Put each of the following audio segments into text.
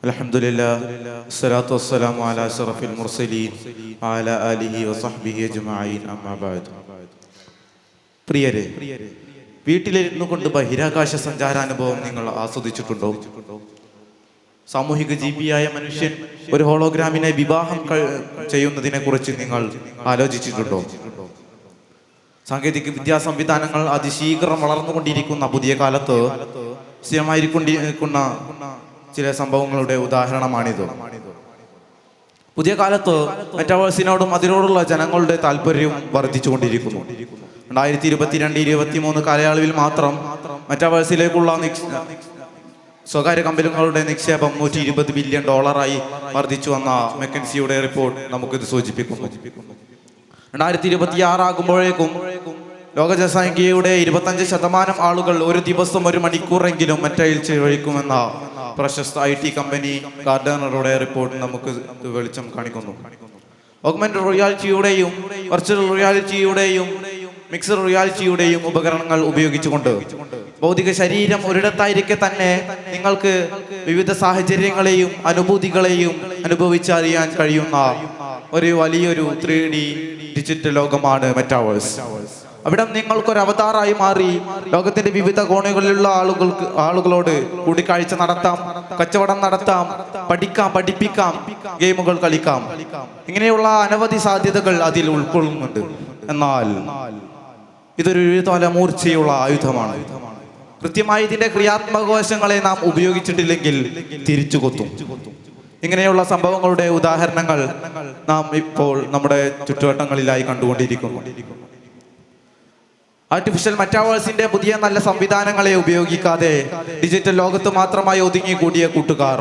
അൽഹംദുലില്ലാഹ് സ്വലാത്തു വസ്സലാമു അലാ അശ്റഫിൽ മുർസലീൻ വഅലാ ആലിഹി വസഹ്ബിഹി അജ്മഈൻ അമ്മാ ബഅദ്. പ്രിയരെ, വീട്ടിലിരുന്നു കൊണ്ട് ബഹിരാകാശ സഞ്ചാരാനുഭവം നിങ്ങൾ ആസ്വദിച്ചിട്ടുണ്ടോ? സാമൂഹിക ജീവിയായ മനുഷ്യൻ ഒരു ഹോളോഗ്രാമിനെ വിവാഹം ചെയ്യുന്നതിനെ കുറിച്ച് നിങ്ങൾ ആലോചിച്ചിട്ടുണ്ടോ? സാങ്കേതിക വിദ്യാ സംവിധാനങ്ങൾ അതിശീഘ്രം വളർന്നുകൊണ്ടിരിക്കുന്ന പുതിയ കാലത്ത് സ്ഥിരമായിരിക്കൊണ്ടിരിക്കുന്ന ചില സംഭവങ്ങളുടെ ഉദാഹരണമാണിത്. പുതിയ കാലത്ത് മെറ്റാവേഴ്സിനോടും അതിനോടുള്ള ജനങ്ങളുടെ താല്പര്യവും വർദ്ധിച്ചുകൊണ്ടിരിക്കുന്നു. 2022-23 കാലയളവിൽ മാത്രം മെറ്റാവേഴ്സിലേക്കുള്ള സ്വകാര്യ കമ്പനികളുടെ നിക്ഷേപം $120 ബില്യൺ വർദ്ധിച്ചു വന്ന മെക്കൻസിയുടെ റിപ്പോർട്ട് നമുക്കിത് സൂചിപ്പിക്കുന്നു. 2026 ആകുമ്പോഴേക്കും ലോക ജനസംഖ്യയുടെ 25% ആളുകൾ ഒരു ദിവസം 1 മണിക്കൂറെങ്കിലും മെറ്റയിൽ ചെലവഴിക്കുമെന്ന പ്രശസ്ത IT കമ്പനി ഗാർഡനറുടെ റിപ്പോർട്ട് നമുക്ക് വെളിച്ചം കാണിക്കുന്നു. ഓഗ്മെന്റഡ് റിയാലിറ്റിയുടെയും വെർച്വൽ റിയാലിറ്റിയുടെയും മിക്സഡ് റിയാലിറ്റിയുടെയും ഉപകരണങ്ങൾ ഉപയോഗിച്ചുകൊണ്ട് ഭൗതിക ശരീരം ഒരിടത്തായിരിക്കെ തന്നെ നിങ്ങൾക്ക് വിവിധ സാഹചര്യങ്ങളെയും അനുഭൂതികളെയും അനുഭവിച്ചറിയാൻ കഴിയുന്ന ഒരു വലിയൊരു 3D ഡിജിറ്റൽ ലോകമാണ് മെറ്റാവേഴ്സ്. അവിടെ നിങ്ങൾക്കൊരു അവതാറായി മാറി ലോകത്തിന്റെ വിവിധ കോണുകളിലുള്ള ആളുകളോട് കൂടിക്കാഴ്ച നടത്താം, കച്ചവടം നടത്താം, പഠിപ്പിക്കാം, ഗെയിമുകൾ കളിക്കാം. ഇങ്ങനെയുള്ള അനവധി സാധ്യതകൾ അതിൽ ഉൾക്കൊള്ളുന്നുണ്ട്. എന്നാൽ ഇതൊരു തലമൂർച്ചയുള്ള ആയുധമാണ്. കൃത്യമായി ഇതിന്റെ ക്രിയാത്മക വശങ്ങളെ നാം ഉപയോഗിച്ചിട്ടില്ലെങ്കിൽ തിരിച്ചു കൊത്തും. ഇങ്ങനെയുള്ള സംഭവങ്ങളുടെ ഉദാഹരണങ്ങൾ നാം ഇപ്പോൾ നമ്മുടെ ചുറ്റുവട്ടങ്ങളിലായി കണ്ടുകൊണ്ടിരിക്കുന്നു. ആർട്ടിഫിഷ്യൽ മെറ്റാവേഴ്സിന്റെ പുതിയ നല്ല സംവിധാനങ്ങളെ ഉപയോഗിക്കാതെ ഡിജിറ്റൽ ലോകത്ത് മാത്രമായി ഒതുങ്ങിക്കൂടിയ കൂട്ടുകാർ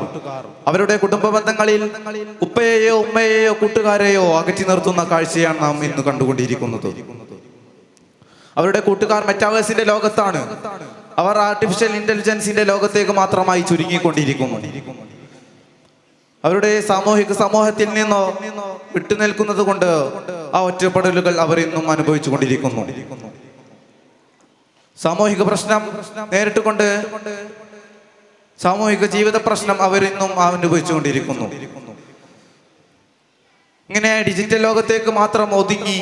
അവരുടെ കുടുംബ ബന്ധങ്ങളിൽ ഉപ്പയെയോ ഉമ്മയെയോ കൂട്ടുകാരെയോ അകറ്റി നിർത്തുന്ന കാഴ്ചയാണ് നാം ഇന്ന് കണ്ടുകൊണ്ടിരിക്കുന്നത്. അവരുടെ കൂട്ടുകാർ മെറ്റാവേഴ്സിന്റെ ലോകത്താണ്. അവർ ആർട്ടിഫിഷ്യൽ ഇന്റലിജൻസിന്റെ ലോകത്തേക്ക് മാത്രമായി ചുരുങ്ങിക്കൊണ്ടിരിക്കുന്നു. അവരുടെ സമൂഹത്തിൽ നിന്നോ വിട്ടുനിൽക്കുന്നത് കൊണ്ട് ആ ഒറ്റപ്പെടലുകൾ അവർ ഇന്നും അനുഭവിച്ചു കൊണ്ടിരിക്കുന്നു. സാമൂഹിക പ്രശ്നം നേരിട്ടുകൊണ്ട് സാമൂഹിക ജീവിത പ്രശ്നം അവരിന്നും അനുഭവിച്ചുകൊണ്ടിരിക്കുന്നു. ഇങ്ങനെ ഡിജിറ്റൽ ലോകത്തേക്ക് മാത്രം ഒതുങ്ങി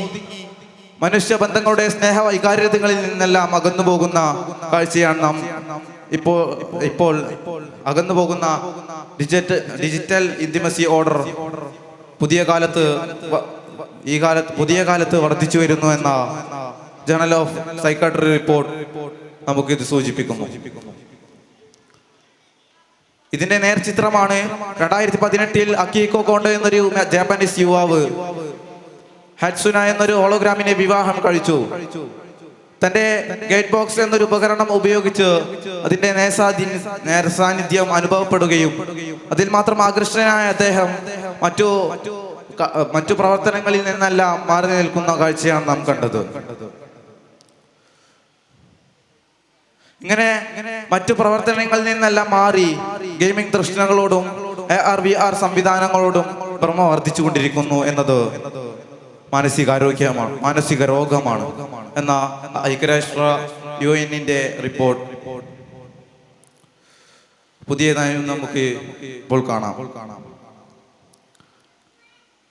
മനുഷ്യ ബന്ധങ്ങളുടെ സ്നേഹ വൈകാര്യതകളിൽ നിന്നെല്ലാം അകന്നു പോകുന്ന കാഴ്ചയാണ് നാം ഇപ്പോൾ അകന്നു പോകുന്ന ഡിജിറ്റൽ ഇന്റിമസി ഓർഡർ പുതിയ കാലത്ത് വർദ്ധിച്ചു വരുന്നു എന്ന ജേണൽ ഓഫ് സൈക്കാട്രി റിപ്പോർട്ട് നമുക്കിത് സൂചിപ്പിക്കുന്നു. ഇതിന്റെ നേർചിത്രമാണ് 2018 അക്കിഹിക്കോ കോണ്ടോ എന്നൊരു ജാപ്പനീസ് യുവാവ് ഹാറ്റ്സുന എന്നൊരു ഹോളോഗ്രാമിനെ വിവാഹം കഴിച്ചു. തന്റെ ഗേറ്റ് ബോക്സ് എന്നൊരു ഉപകരണം ഉപയോഗിച്ച് അതിന്റെ നേർസാന്നിധ്യം അനുഭവപ്പെടുകയും അതിൽ മാത്രം ആകൃഷ്ടനായ അദ്ദേഹം മറ്റു പ്രവർത്തനങ്ങളിൽ നിന്നെല്ലാം മാറി നിൽക്കുന്ന കാഴ്ചയാണ് നാം കണ്ടത്. ഇങ്ങനെ മറ്റു പ്രവർത്തനങ്ങളിൽ നിന്നെല്ലാം മാറി ഗെയിമിംഗ് തൃഷ്ണകളോടും AR VR സംവിധാനങ്ങളോടും ഭ്രമ വർദ്ധിച്ചു കൊണ്ടിരിക്കുന്നു എന്നത് മാനസിക രോഗമാണ് എന്ന ഐക്യരാഷ്ട്ര UN-ന്റെ റിപ്പോർട്ട് പുതിയതായും നമുക്ക് ഇപ്പോൾ കാണാം.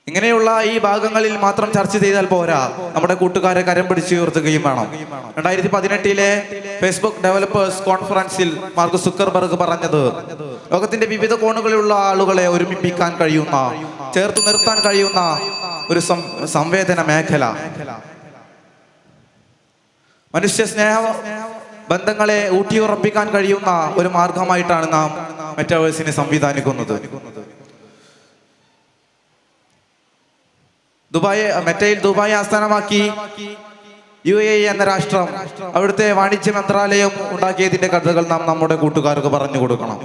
ഇങ്ങനെയുള്ള ഈ ഭാഗങ്ങളിൽ മാത്രം ചർച്ച ചെയ്താൽ പോരാ, നമ്മുടെ കൂട്ടുകാരെ കരം പിടിച്ച് ഉയർത്തുകയും വേണം. 2018 ഫേസ്ബുക്ക് ഡെവലപ്പേഴ്സ് കോൺഫറൻസിൽ മാർക്ക് സുക്കർബർഗ് പറഞ്ഞത് ലോകത്തിന്റെ വിവിധ കോണുകളിലുള്ള ആളുകളെ ഒരുമിപ്പിക്കാൻ കഴിയുന്ന, ചേർത്ത് നിർത്താൻ കഴിയുന്ന ഒരു സംവേദന മേഖല, മനുഷ്യ സ്നേഹ ബന്ധങ്ങളെ ഊട്ടിയുറപ്പിക്കാൻ കഴിയുന്ന ഒരു മാർഗമായിട്ടാണ് നാം മെറ്റാവേഴ്സിനെ സംവിധാനിക്കുന്നത്. മെറ്റയിൽ ദുബായ് ആസ്ഥാനമാക്കി UAE എന്ന രാഷ്ട്രം അവിടുത്തെ വാണിജ്യ മന്ത്രാലയം ഉണ്ടാക്കിയതിന്റെ കഥകൾ നാം നമ്മുടെ കൂട്ടുകാർക്ക് പറഞ്ഞു കൊടുക്കണം.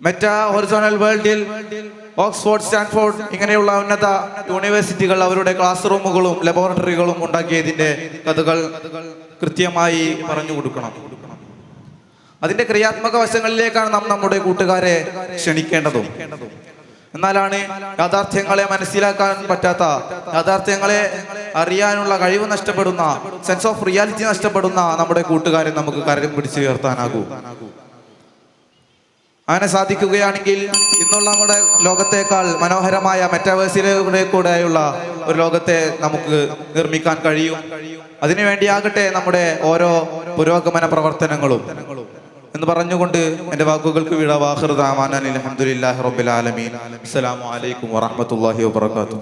മെറ്റ ഹൊറിസോണൽ വേൾഡിൽ ഓക്സ്ഫോർഡ്, സ്റ്റാൻഫോർഡ് ഇങ്ങനെയുള്ള ഉന്നത യൂണിവേഴ്സിറ്റികൾ അവരുടെ ക്ലാസ് റൂമുകളും ലബോറട്ടറികളും ഉണ്ടാക്കിയതിന്റെ കഥകൾ കൃത്യമായി പറഞ്ഞു കൊടുക്കണം. അതിന്റെ ക്രിയാത്മക വശങ്ങളിലേക്കാണ് നാം നമ്മുടെ കൂട്ടുകാരെ ക്ഷണിക്കേണ്ടതും. എന്നാലാണ് യാഥാർത്ഥ്യങ്ങളെ മനസ്സിലാക്കാൻ പറ്റാത്ത, യാഥാർത്ഥ്യങ്ങളെ അറിയാനുള്ള കഴിവ് നഷ്ടപ്പെടുന്ന, സെൻസ് ഓഫ് റിയാലിറ്റി നഷ്ടപ്പെടുന്ന നമ്മുടെ കൂട്ടുകാരെ നമുക്ക് കരം പിടിച്ച് ഉയർത്താനാകൂ. അങ്ങനെ സാധിക്കുകയാണെങ്കിൽ ഇന്നുള്ള നമ്മുടെ ലോകത്തേക്കാൾ മനോഹരമായ മെറ്റാവേഴ്സിലൂടെ കൂടെയുള്ള ഒരു ലോകത്തെ നമുക്ക് നിർമ്മിക്കാൻ കഴിയും. അതിനുവേണ്ടിയാകട്ടെ നമ്മുടെ ഓരോ പുരോഗമന പ്രവർത്തനങ്ങളും എന്ന് പറഞ്ഞുകൊണ്ട് എൻ്റെ വാക്കുകൾക്ക് വിട. വാഖിറു ദഅവാനാ അൽഹംദുലില്ലാഹി റബ്ബിൽ ആലമീൻ. അസ്സലാമു അലൈക്കും വറഹ്മത്തുള്ളാഹി വബറകാതുഹു.